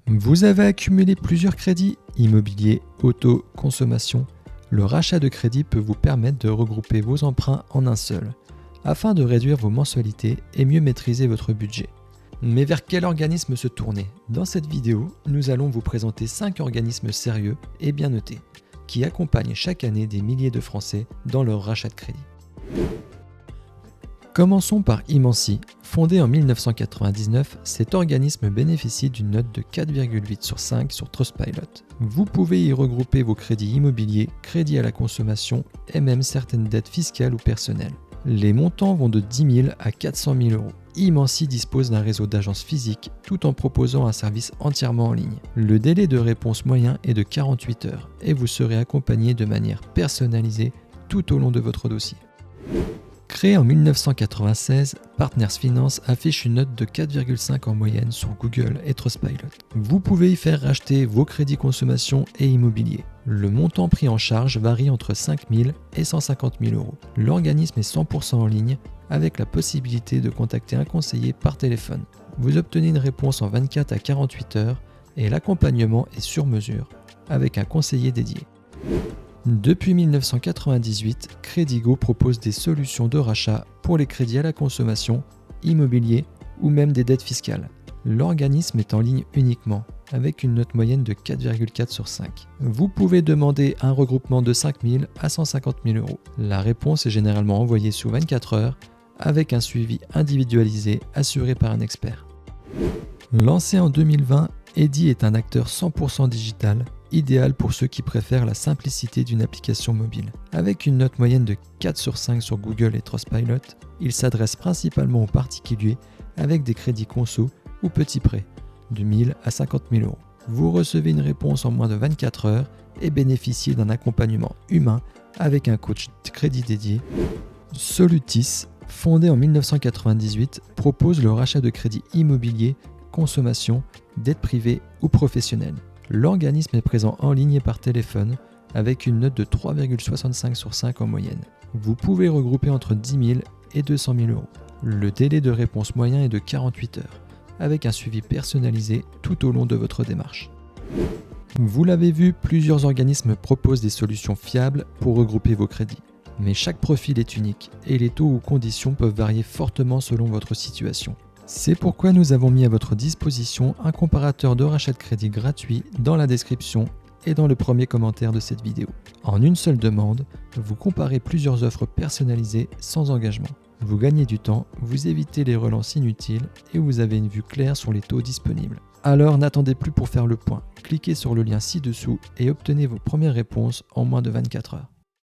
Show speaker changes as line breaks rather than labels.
Vous avez accumulé plusieurs crédits, immobilier, auto, consommation. Le rachat de crédit peut vous permettre de regrouper vos emprunts en un seul, afin de réduire vos mensualités et mieux maîtriser votre budget. Mais vers quel organisme se tourner? Dans cette vidéo, nous allons vous présenter 5 organismes sérieux et bien notés, qui accompagnent chaque année des milliers de Français dans leur rachat de crédit. Commençons par Imansi. Fondé en 1999, cet organisme bénéficie d'une note de 4,8 sur 5 sur Trustpilot. Vous pouvez y regrouper vos crédits immobiliers, crédits à la consommation et même certaines dettes fiscales ou personnelles. Les montants vont de 10 000 à 400 000 euros. Imansi dispose d'un réseau d'agences physiques tout en proposant un service entièrement en ligne. Le délai de réponse moyen est de 48 heures et vous serez accompagné de manière personnalisée tout au long de votre dossier. Créé en 1996, Partners Finance affiche une note de 4,5 en moyenne sur Google et Trustpilot. Vous pouvez y faire racheter vos crédits consommation et immobilier. Le montant pris en charge varie entre 5 000 et 150 000 euros. L'organisme est 100% en ligne avec la possibilité de contacter un conseiller par téléphone. Vous obtenez une réponse en 24 à 48 heures et l'accompagnement est sur mesure avec un conseiller dédié. Depuis 1998, Crédigo propose des solutions de rachat pour les crédits à la consommation, immobilier ou même des dettes fiscales. L'organisme est en ligne uniquement, avec une note moyenne de 4,4 sur 5. Vous pouvez demander un regroupement de 5 000 à 150 000 euros. La réponse est généralement envoyée sous 24 heures, avec un suivi individualisé assuré par un expert. Lancé en 2020, Eddy est un acteur 100% digital, idéal pour ceux qui préfèrent la simplicité d'une application mobile. Avec une note moyenne de 4 sur 5 sur Google et Trustpilot, il s'adresse principalement aux particuliers avec des crédits conso ou petits prêts, de 1 000 à 50 000 euros. Vous recevez une réponse en moins de 24 heures et bénéficiez d'un accompagnement humain avec un coach de crédit dédié. Solutis, fondé en 1998, propose le rachat de crédits immobiliers, consommation, dettes privées ou professionnelles. L'organisme est présent en ligne et par téléphone avec une note de 3,65 sur 5 en moyenne. Vous pouvez regrouper entre 10 000 et 200 000 euros. Le délai de réponse moyen est de 48 heures, avec un suivi personnalisé tout au long de votre démarche. Vous l'avez vu, plusieurs organismes proposent des solutions fiables pour regrouper vos crédits. Mais chaque profil est unique et les taux ou conditions peuvent varier fortement selon votre situation. C'est pourquoi nous avons mis à votre disposition un comparateur de rachat de crédit gratuit dans la description et dans le premier commentaire de cette vidéo. En une seule demande, vous comparez plusieurs offres personnalisées sans engagement. Vous gagnez du temps, vous évitez les relances inutiles et vous avez une vue claire sur les taux disponibles. Alors n'attendez plus pour faire le point. Cliquez sur le lien ci-dessous et obtenez vos premières réponses en moins de 24 heures.